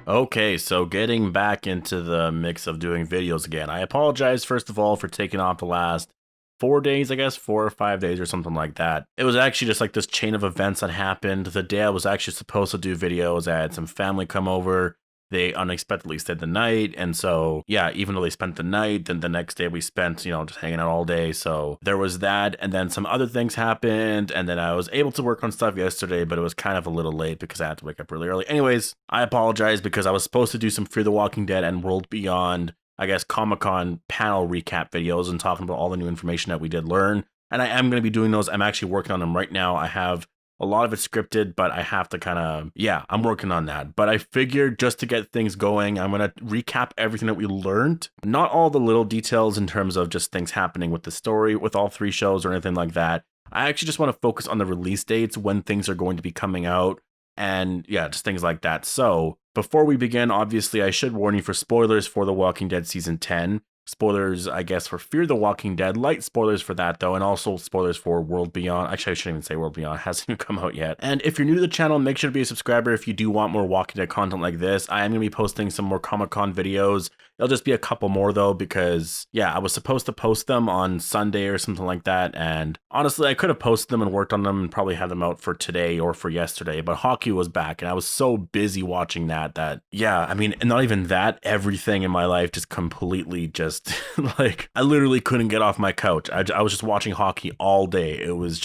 Okay, so getting back into the mix of doing videos again. I apologize, first of all, for taking off the last 4 days, I guess, 4 or 5 days or something like that. It was actually just like this chain of events that happened. The day I was actually supposed to do videos, I had some family come over. They unexpectedly stayed the night. And so, yeah, even though they spent the night, then the next day we spent, just hanging out all day. So there was that. And then some other things happened. And then I was able to work on stuff yesterday, but it was kind of a little late because I had to wake up really early. Anyways, I apologize because I was supposed to do some Fear the Walking Dead and World Beyond, I guess, Comic-Con panel recap videos and talking about all the new information that we did learn. And I am going to be doing those. I'm actually working on them right now. I have a lot of it's scripted, but I have to I'm working on that. But I figured just to get things going, I'm going to recap everything that we learned. Not all the little details in terms of just things happening with the story, with all three shows or anything like that. I actually just want to focus on the release dates, when things are going to be coming out, and yeah, just things like that. So before we begin, obviously, I should warn you for spoilers for The Walking Dead Season 10. Spoilers, I guess, for Fear the Walking Dead. Light spoilers for that, though, and also spoilers for World Beyond. Actually, I shouldn't even say World Beyond. It hasn't even come out yet. And if you're new to the channel, make sure to be a subscriber if you do want more Walking Dead content like this. I am going to be posting some more Comic-Con videos. It'll just be a couple more, though, because, yeah, I was supposed to post them on Sunday or something like that. And honestly, I could have posted them and worked on them and probably had them out for today or for yesterday. But hockey was back, and I was so busy watching that, yeah, I mean, not even that, everything in my life just completely just, like, I literally couldn't get off my couch. I was just watching hockey all day. It was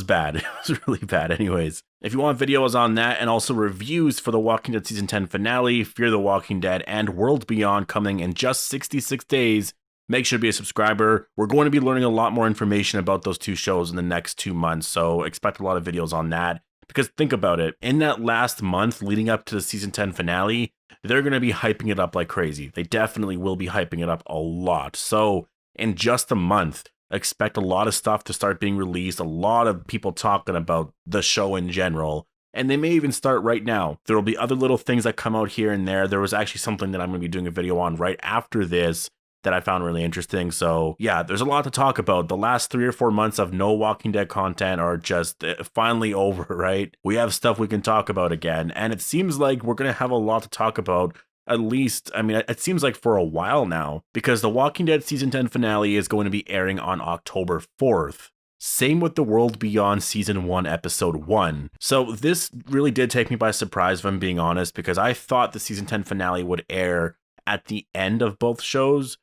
bad. It was really bad. Anyways, if you want videos on that and also reviews for The Walking Dead Season 10 finale, Fear the Walking Dead, and World Beyond coming in just 66 days, make sure to be a subscriber. We're going to be learning a lot more information about those two shows in the next 2 months, so expect a lot of videos on that. Because think about it, in that last month leading up to the Season 10 finale, they're going to be hyping it up like crazy. They definitely will be hyping it up a lot. So in just a month, expect a lot of stuff to start being released, a lot of people talking about the show in general, and they may even start right now. There will be other little things that come out here and there. There was actually something that I'm going to be doing a video on right after this that I found really interesting. So yeah, there's a lot to talk about. The last 3 or 4 months of no Walking Dead content are just finally over, right? We have stuff we can talk about again, and it seems like we're going to have a lot to talk about. At least, I mean, it seems like for a while now, because The Walking Dead Season 10 finale is going to be airing on October 4th. Same with The World Beyond Season 1, Episode 1. So this really did take me by surprise, if I'm being honest, because I thought the Season 10 finale would air at the end of both shows.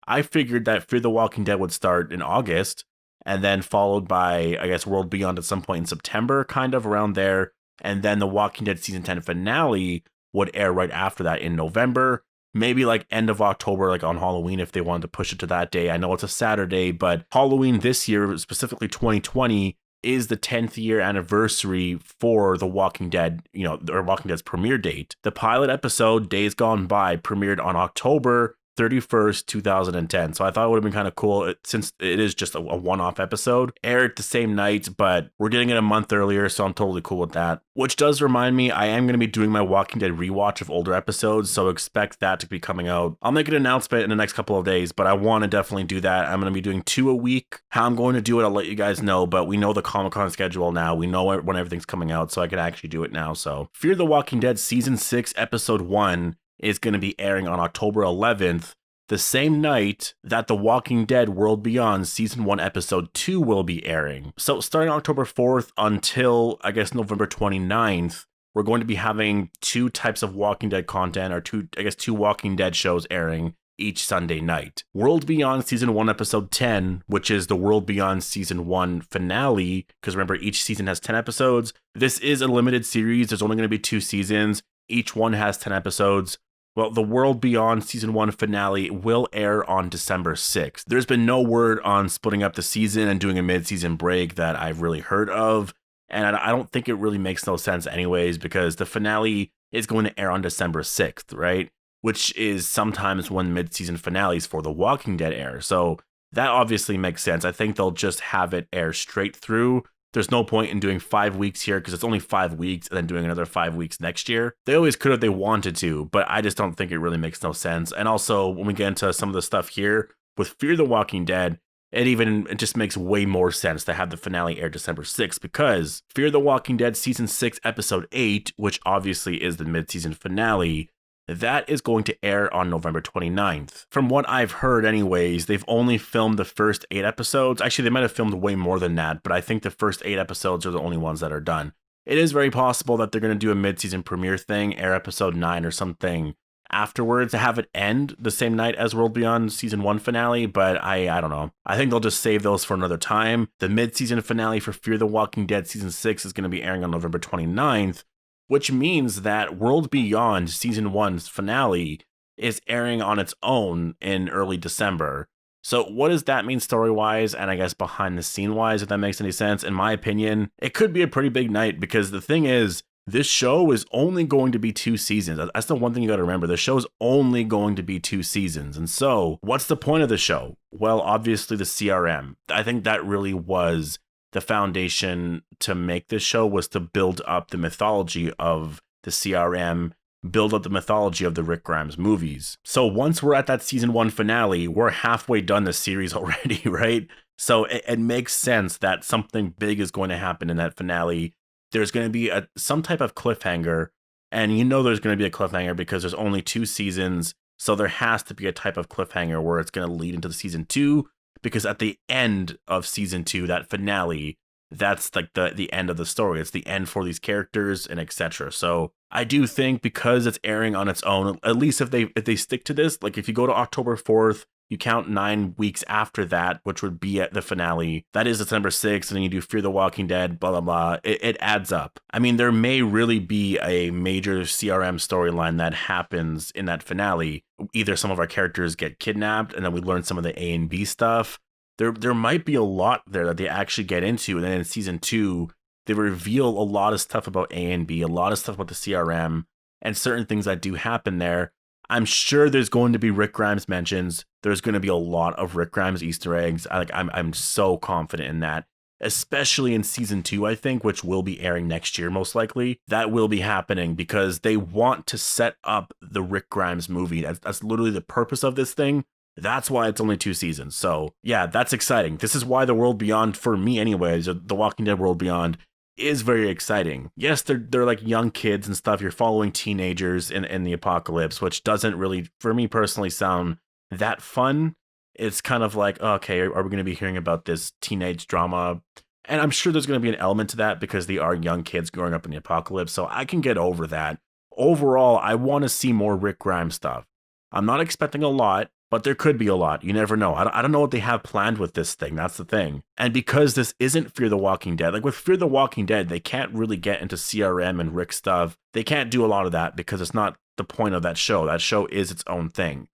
I figured that Fear the Walking Dead would start in August, and then followed by, I guess, World Beyond at some point in September, kind of around there, and then The Walking Dead Season 10 finale would air right after that in November, maybe like end of October, like on Halloween if they wanted to push it to that day. I know it's a Saturday, but Halloween this year, specifically 2020, is the 10th year anniversary for The Walking Dead, or Walking Dead's premiere date. The pilot episode, Days Gone By, premiered on October 31st, 2010. So I thought it would have been kind of cool, since it is just a one-off episode, aired the same night, but we're getting it a month earlier, so I'm totally cool with that. Which does remind me, I am going to be doing my Walking Dead rewatch of older episodes, so expect that to be coming out. I'll make an announcement in the next couple of days, but I want to definitely do that. I'm going to be doing 2 a week. How I'm going to do it, I'll let you guys know, but we know the Comic-Con schedule now. We know when everything's coming out, so I can actually do it now. So Fear the Walking Dead Season 6, Episode 1 is going to be airing on October 11th, the same night that The Walking Dead World Beyond Season 1 Episode 2 will be airing. So starting October 4th until, I guess, November 29th, we're going to be having 2 types of Walking Dead content, or 2 Walking Dead shows airing each Sunday night. World Beyond Season 1 Episode 10, which is the World Beyond Season 1 finale, because remember, each season has 10 episodes. This is a limited series. There's only going to be 2 seasons. Each one has 10 episodes. Well, the World Beyond Season 1 finale will air on December 6th. There's been no word on splitting up the season and doing a mid-season break that I've really heard of, and I don't think it really makes no sense anyways, because the finale is going to air on December 6th, right? Which is sometimes when mid-season finales for The Walking Dead air, so that obviously makes sense. I think they'll just have it air straight through. There's no point in doing 5 weeks here, because it's only 5 weeks, and then doing another 5 weeks next year. They always could if they wanted to, but I just don't think it really makes no sense. And also, when we get into some of the stuff here with Fear the Walking Dead, it just makes way more sense to have the finale air December 6th, because Fear the Walking Dead Season 6, Episode 8, which obviously is the mid-season finale, that is going to air on November 29th. From what I've heard anyways, they've only filmed the first 8 episodes. Actually, they might have filmed way more than that, but I think the first 8 episodes are the only ones that are done. It is very possible that they're going to do a mid-season premiere thing, air episode 9 or something afterwards to have it end the same night as World Beyond season 1 finale, but I don't know. I think they'll just save those for another time. The mid-season finale for Fear the Walking Dead season 6 is going to be airing on November 29th, which means that World Beyond season 1's finale is airing on its own in early December. So what does that mean story-wise, and I guess behind-the-scene-wise, if that makes any sense? In my opinion, it could be a pretty big night, because the thing is, this show is only going to be 2 seasons. That's the one thing you got to remember. The show's only going to be 2 seasons. And so, what's the point of the show? Well, obviously the CRM. I think that really was the foundation to make this show, was to build up the mythology of the CRM, build up the mythology of the Rick Grimes movies. So once we're at that season 1 finale, we're halfway done the series already, right? So it makes sense that something big is going to happen in that finale. There's going to be some type of cliffhanger, and you know there's going to be a cliffhanger because there's only 2 seasons, so there has to be a type of cliffhanger where it's going to lead into the season 2, because at the end of season 2, that finale, that's like the end of the story. It's the end for these characters and etc. So I do think because it's airing on its own, at least if they stick to this, like if you go to October 4th, you count 9 weeks after that, which would be at the finale. That is December 6th, and then you do Fear the Walking Dead, blah, blah, blah. It adds up. I mean, there may really be a major CRM storyline that happens in that finale. Either some of our characters get kidnapped, and then we learn some of the A and B stuff. There might be a lot there that they actually get into, and then in season 2, they reveal a lot of stuff about A and B, a lot of stuff about the CRM, and certain things that do happen there. I'm sure there's going to be Rick Grimes mentions. There's going to be a lot of Rick Grimes Easter eggs. I'm so confident in that, especially in season 2, I think, which will be airing next year, most likely. That will be happening because they want to set up the Rick Grimes movie. That's literally the purpose of this thing. That's why it's only 2 seasons. So yeah, that's exciting. This is why the World Beyond, for me anyways, the Walking Dead World Beyond, is very exciting. Yes, they're like young kids and stuff. You're following teenagers in the apocalypse, which doesn't really, for me personally, sound that fun. It's kind of like, okay, are we going to be hearing about this teenage drama? And I'm sure there's going to be an element to that because they are young kids growing up in the apocalypse, so I can get over that. Overall, I want to see more Rick Grimes stuff. I'm not expecting a lot, but there could be a lot. You never know. I don't know what they have planned with this thing. That's the thing. And because this isn't Fear the Walking Dead, like with Fear the Walking Dead, they can't really get into CRM and Rick stuff. They can't do a lot of that because it's not the point of that show. That show is its own thing.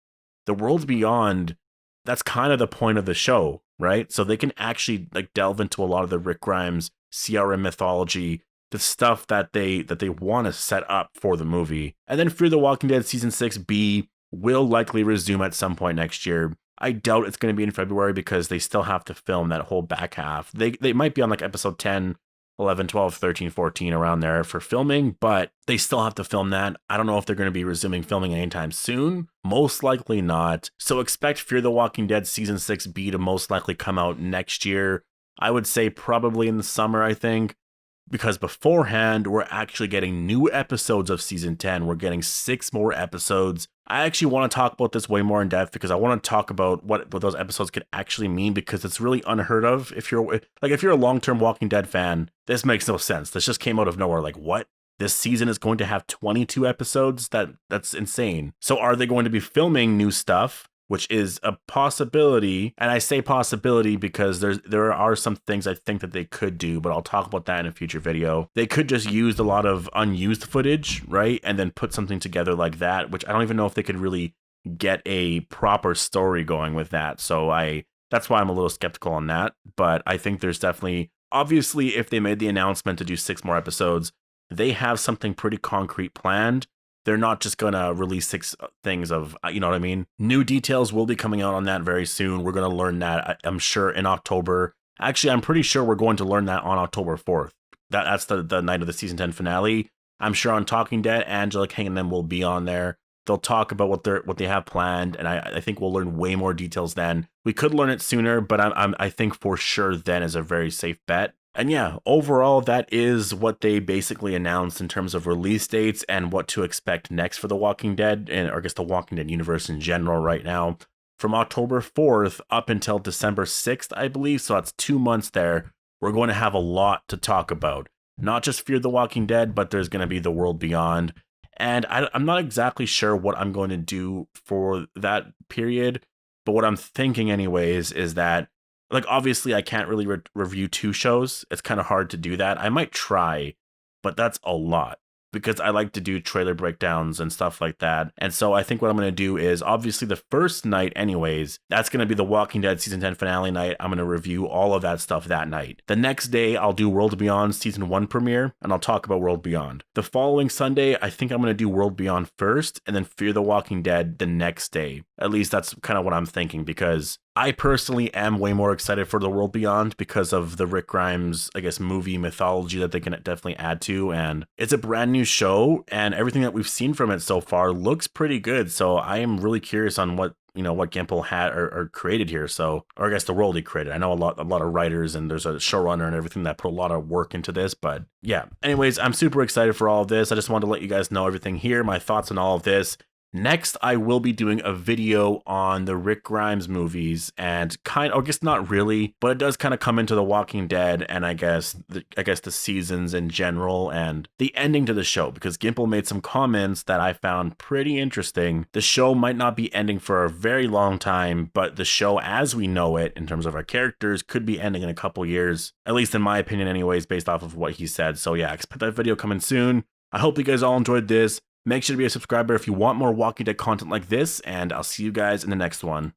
The World Beyond, that's kind of the point of the show, right? So they can actually like delve into a lot of the Rick Grimes CRM mythology, the stuff that they want to set up for the movie. And then Fear the Walking Dead season 6B will likely resume at some point next year. I doubt it's going to be in February because they still have to film that whole back half. They might be on like episode 10, 11, 12, 13, 14 around there for filming, but they still have to film that. I don't know if they're going to be resuming filming anytime soon. Most likely not. So expect Fear the Walking Dead season 6B to most likely come out next year. I would say probably in the summer, I think. Because beforehand, we're actually getting new episodes of season 10. We're getting 6 more episodes. I actually want to talk about this way more in depth because I want to talk about what those episodes could actually mean because it's really unheard of. If you're a long-term Walking Dead fan, this makes no sense. This just came out of nowhere. Like, what? This season is going to have 22 episodes? That's insane. So are they going to be filming new stuff? Which is a possibility, and I say possibility because there are some things I think that they could do, but I'll talk about that in a future video. They could just use a lot of unused footage, right, and then put something together like that, which I don't even know if they could really get a proper story going with that. So that's why I'm a little skeptical on that, but I think there's definitely, obviously, if they made the announcement to do 6 more episodes, they have something pretty concrete planned. They're not just going to release 6 things of, you know what I mean? New details will be coming out on that very soon. We're going to learn that, I'm sure, in October. Actually, I'm pretty sure we're going to learn that on October 4th. That's the night of the season 10 finale. I'm sure on Talking Dead, Angela King and them will be on there. They'll talk about what they have planned, and I think we'll learn way more details then. We could learn it sooner, but I think for sure then is a very safe bet. And yeah, overall, that is what they basically announced in terms of release dates and what to expect next for The Walking Dead, and or I guess the Walking Dead universe in general right now. From October 4th up until December 6th, I believe, so that's 2 months there, we're going to have a lot to talk about. Not just Fear the Walking Dead, but there's going to be The World Beyond. And I'm not exactly sure what I'm going to do for that period, but what I'm thinking, anyways, is that like obviously I can't really review two shows. It's kind of hard to do that. I might try, but that's a lot because I like to do trailer breakdowns and stuff like that. And so I think what I'm going to do is obviously the first night anyways, that's going to be the Walking Dead season 10 finale night. I'm going to review all of that stuff that night. The next day I'll do World Beyond season 1 premiere and I'll talk about World Beyond. The following Sunday, I think I'm going to do World Beyond first and then Fear the Walking Dead the next day. At least that's kind of what I'm thinking, because I personally am way more excited for The World Beyond because of the Rick Grimes, I guess, movie mythology that they can definitely add to. And it's a brand new show, and everything that we've seen from it so far looks pretty good. So I am really curious on what Gimple had or created here. So, or I guess the world he created. I know a lot of writers and there's a showrunner and everything that put a lot of work into this, but yeah. Anyways, I'm super excited for all of this. I just wanted to let you guys know everything here, my thoughts on all of this. Next, I will be doing a video on the Rick Grimes movies, and I guess not really, but it does kind of come into The Walking Dead and I guess the seasons in general and the ending to the show, because Gimple made some comments that I found pretty interesting. The show might not be ending for a very long time, but the show as we know it, in terms of our characters, could be ending in a couple years, at least in my opinion anyways, based off of what he said. So yeah, expect that video coming soon. I hope you guys all enjoyed this. Make sure to be a subscriber if you want more Walking Dead content like this, and I'll see you guys in the next one.